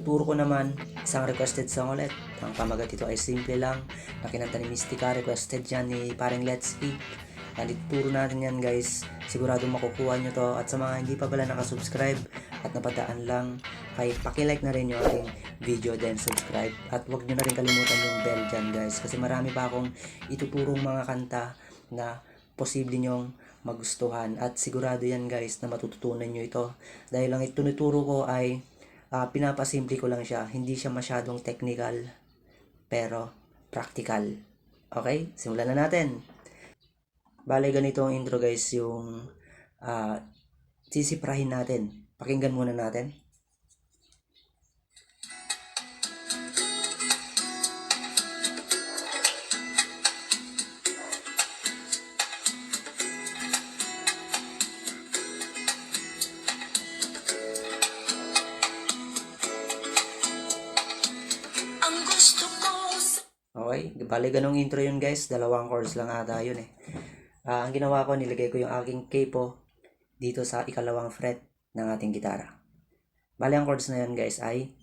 ituturo ko naman isang requested song ulit. Ang pamagat ito ay simple lang na kinanta ni Mystica, requested yan ni paring Let's Eat. And ituturo natin yan guys, sigurado makukuha nyo to. At sa mga hindi pa pala nakasubscribe at napadaan lang, kay pakilike na rin yung ating video, then subscribe. At huwag nyo na rin kalimutan yung bell dyan guys, kasi marami pa akong ituturong mga kanta na posible nyong magustuhan. At sigurado yan guys na matututunan nyo ito, dahil lang itunuturo ko ay pinapasimple ko lang siya, hindi siya masyadong technical pero practical. Okay, simulan na natin. Bale, ganito ang intro guys, yung sisiprahin natin. Pakinggan muna natin. Okay, bale ganong intro yun guys, dalawang chords lang ata yun eh. Ang ginawa ko, nilagay ko yung aking capo dito sa ikalawang fret ng ating gitara. Bale ang chords na yun guys ay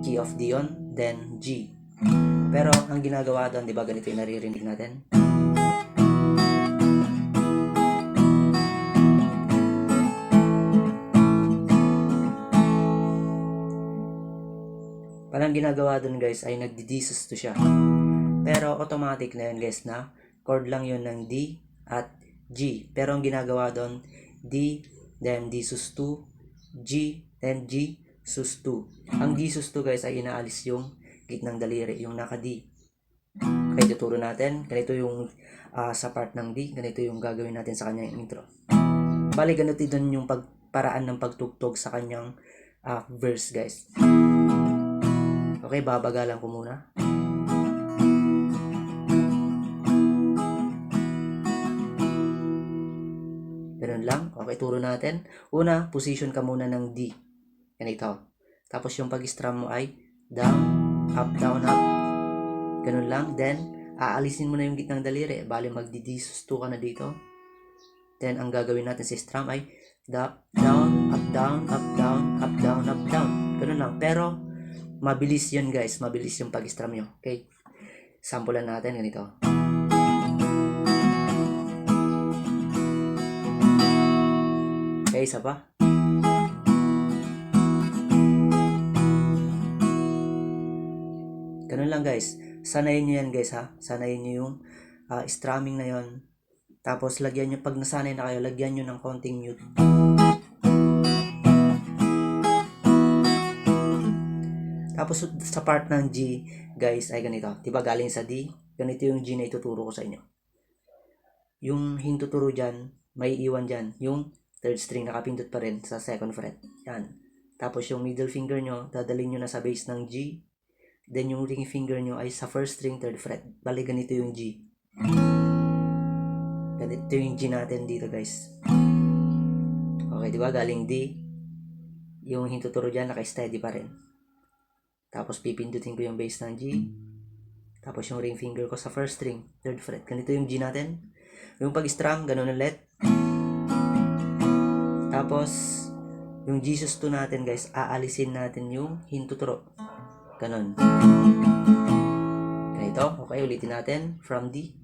key of Dion, then G. Pero ang ginagawa doon, di ba ganito yung naririnig natin? Parang ginagawa doon guys ay nagdi-D-sus2 siya. Pero automatic na yun guys, na chord lang yun ng D at G. Pero ang ginagawa doon, D, then D-sus2, G, then G, sus2. Ang D-sus2 guys ay inaalis yung gitnang daliri, yung naka-D. Okay, tuturo natin. Ganito yung sa part ng D, ganito yung gagawin natin sa kanyang intro. Bali, ganito din yung paraan ng pagtugtog sa kanyang verse guys. Okay, babagalan ko muna. Ganun lang. Okay, turo natin. Una, position ka muna ng D. Ganito. Tapos yung pag-strum mo ay down, up, up. Ganun lang. Then, aalisin mo na yung gitnang daliri. Bali, magdi-D-sus2 ka na dito. Then, ang gagawin natin sa strum ay down, up, down, up, down, up, down, up, down. Ganun lang. Pero, mabilis yun guys, mabilis yung pag-strum nyo. Okay, sampulan natin ganito. Okay, isa pa. Ganun lang guys, sanayin nyo yan guys ha, sanayin nyo yung strumming na yon. Tapos lagyan nyo, pag nasanay na kayo, lagyan nyo ng konting mute. Tapos sa part ng G, guys, ay ganito. Diba galing sa D? Ganito yung G na ituturo ko sa inyo. Yung hintuturo dyan, may iwan dyan. Yung third string nakapindot pa rin sa second fret. Yan. Tapos yung middle finger nyo, dadalhin nyo na sa base ng G. Then yung ring finger nyo ay sa first string, third fret. Bali ganito yung G. Ganito yung G natin dito guys. Okay, diba? Galing D. Yung hintuturo dyan, naka-steady pa rin. Tapos pipindutin ko yung bass ng G. Tapos yung ring finger ko sa first string, third fret. Ganito yung G natin. Yung pag-strum, ganun ulit. Tapos, yung G-sus2 natin guys, aalisin natin yung hintuturo. Ganun. Ganito. Okay, ulitin natin. From D.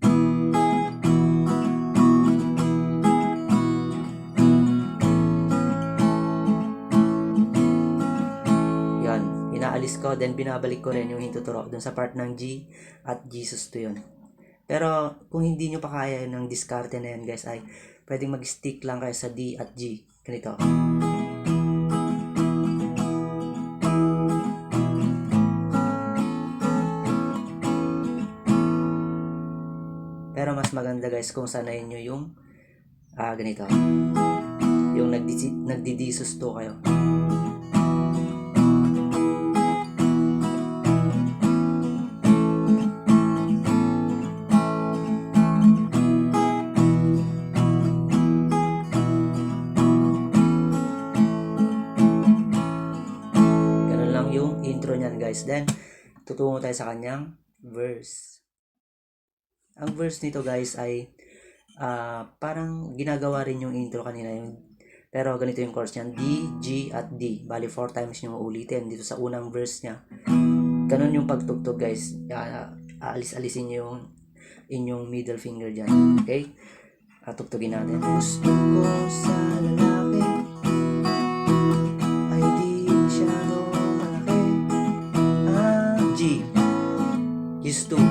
Inaalis ko, then binabalik ko rin yung hintuturo dun sa part ng G at G-sus2 yun. Pero kung hindi nyo pa kaya ng diskarte na yan guys, ay pwedeng mag-stick lang kayo sa D at G. Ganito. Pero mas maganda guys kung sanayin nyo yung ganito. Yung nagdi-D-sus2 kayo. Intro niyan guys. Then, tutungo tayo sa kanyang verse. Ang verse nito guys ay parang ginagawa rin yung intro kanina. Pero ganito yung chords niyan, D, G, at D. Bali 4 times yung uulitin dito sa unang verse niya. Ganun yung pagtugtog guys. Aalis-alisin nyo yung inyong middle finger dyan. Okay? Tugtugin natin. Gusto ko sa lalaki ay di masyado malaki. G. Used to.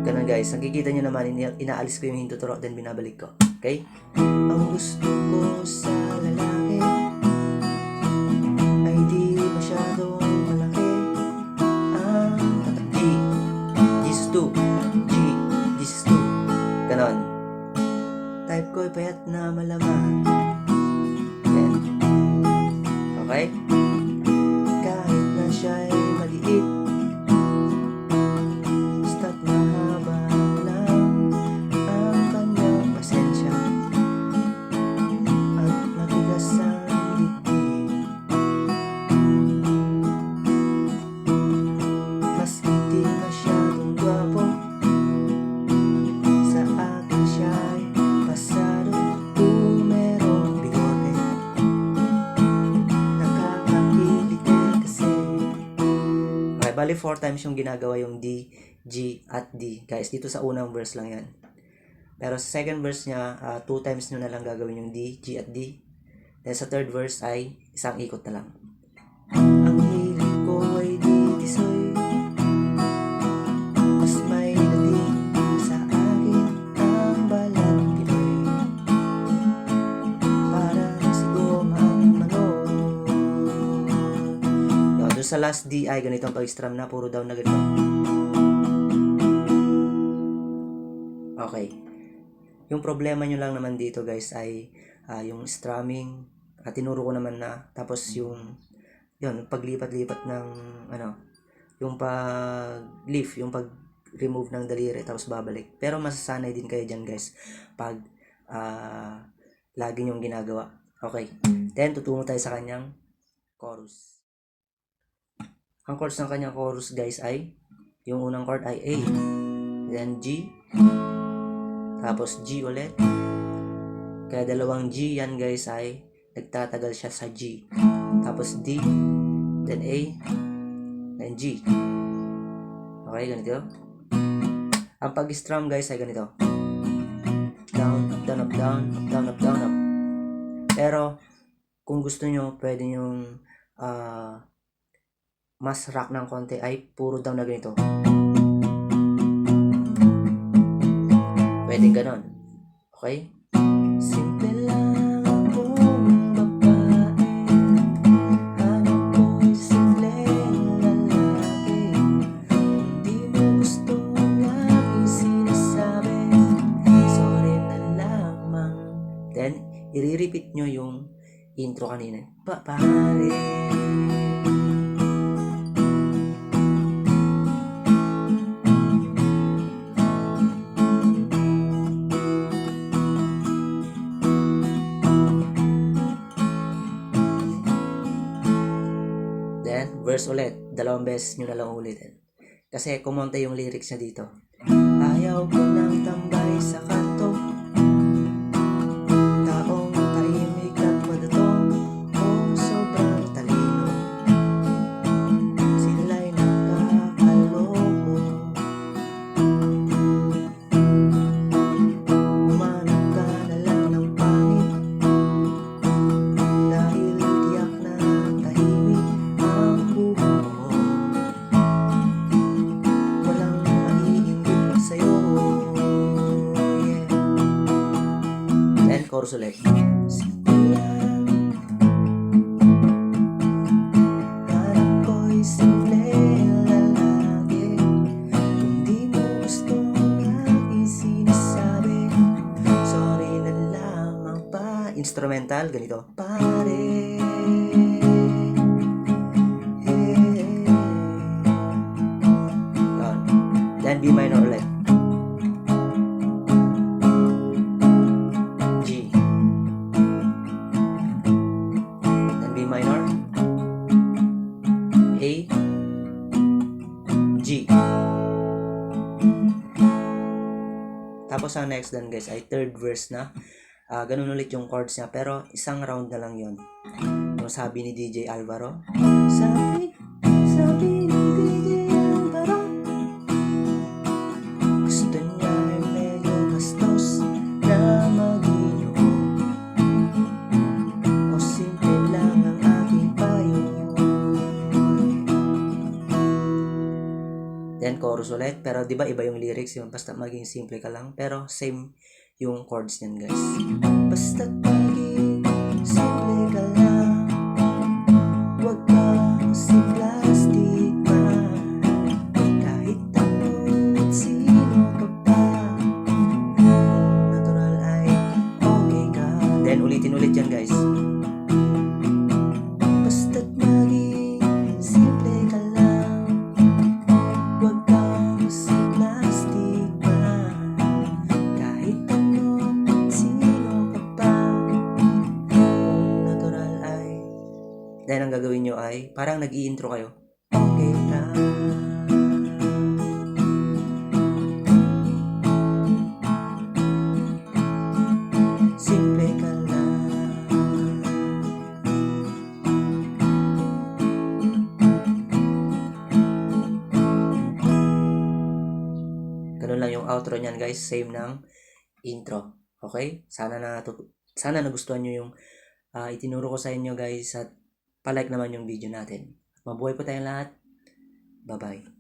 Ganun guys. Nakikita nyo naman, inaalis ko yung hintuturo, then binabalik ko. Okay? Ang gusto ko sa lalaki ay di masyado malaki. G. Used to. G. Used to. Ganon. Type ko'y payat na malaman. Then, okay? Kahit na siya'y maliit, basta't mahaba lang ang kanyang pasensya at matigas ang dibdib. Maski di masyadong gwapo, sa akin siya'y pasado. Kung merong bigote, nakakakilig kasi. Okay, bali 4 times yung ginagawa yung D, G, at D. Guys, dito sa unang verse lang yan. Pero sa second verse niya, 2 times nyo na lang gagawin yung D, G, at D. Then sa third verse ay isang ikot na lang. Ang hilig ko ay di tisoy, mas may dating sa akin ang balat Pinoy. Para sigoman manok. Doon sa last D ay ganito ang pag-strum na, puro down na ganito. Okay. Yung problema nyo lang naman dito guys ay yung strumming. Tinuro ko naman na. Tapos yung paglipat-lipat ng yung pag-lift, yung pag-remove ng daliri tapos babalik. Pero masasanay din kayo dyan guys pag lagi nyong ginagawa. Okay. Then tutungo tayo sa kanyang chorus. Ang chords ng kanyang chorus guys ay yung unang chord ay A, then G, tapos G ulit. Kaya dalawang G yan guys ay nagtatagal siya sa G. Tapos D, then A, then G. Okay, ganito. Ang pag-strum guys ay ganito. Down, up, down, up, down, up, down, up, down, up. Pero kung gusto nyo, pwede nyong mas rock ng konti ay puro down na ganito. Pwede ganon. Okay? Simple lang akong babae, hanap ko'y simpleng lalaki. Di mo gusto nga sinasabi, sorry na lamang. Then, i-repeat nyo yung intro kanina. Pare. Verse ulit, dalawang beses nyo na lang ulitin. Kasi kumonte yung lyrics niya dito. Ayaw ko ng tambay sa kanto, taong tahimik at madatong, sobrang talino, sila'y nakakaloko. Umanap ka na lang ng pangit, dahil tiyak na tahimik ang buhay mo. Walang maiinggit sa'yo. Yeah. Then, chorus ulit. Simple lang, hanap ko'y simpleng lalaki. Kung di mo gusto ang sinasabi, sorry na lamang pa. Instrumental, ganito. Pare. Then B minor ulit. G. Then B minor. A. G. Tapos ang next dan guys ay third verse na. Ganun ulit yung chords niya, pero isang round na lang yon. Yung sabi ni DJ Alvaro, sabi ni DJ Alvaro, gusto niya ay medyo bastos na mag-inom, o simple lang ang aking payo. Then chorus ulit, pero di ba iba yung lyrics yun, basta maging simple ka lang, pero same yung chords niyan guys. Basta't maging simple ka lang, wag kang si plastic man, kahit ano at sino ka pa, kung natural ay okay ka. Then ulitin ulit yan guys. Basta't maging simple ka lang, wag kang si plastic man, kahit ano at sino ka pa, kung natural ay. Then ang gagawin nyo ay parang nag-i-intro kayo. Okay ka. Simple ka lang. Ganun lang yung outro niyan guys, same ng intro. Okay? Sana nagustuhan nyo yung itinuro ko sa inyo guys, at palike naman yung video natin. Mabuhay po tayong lahat. Bye-bye.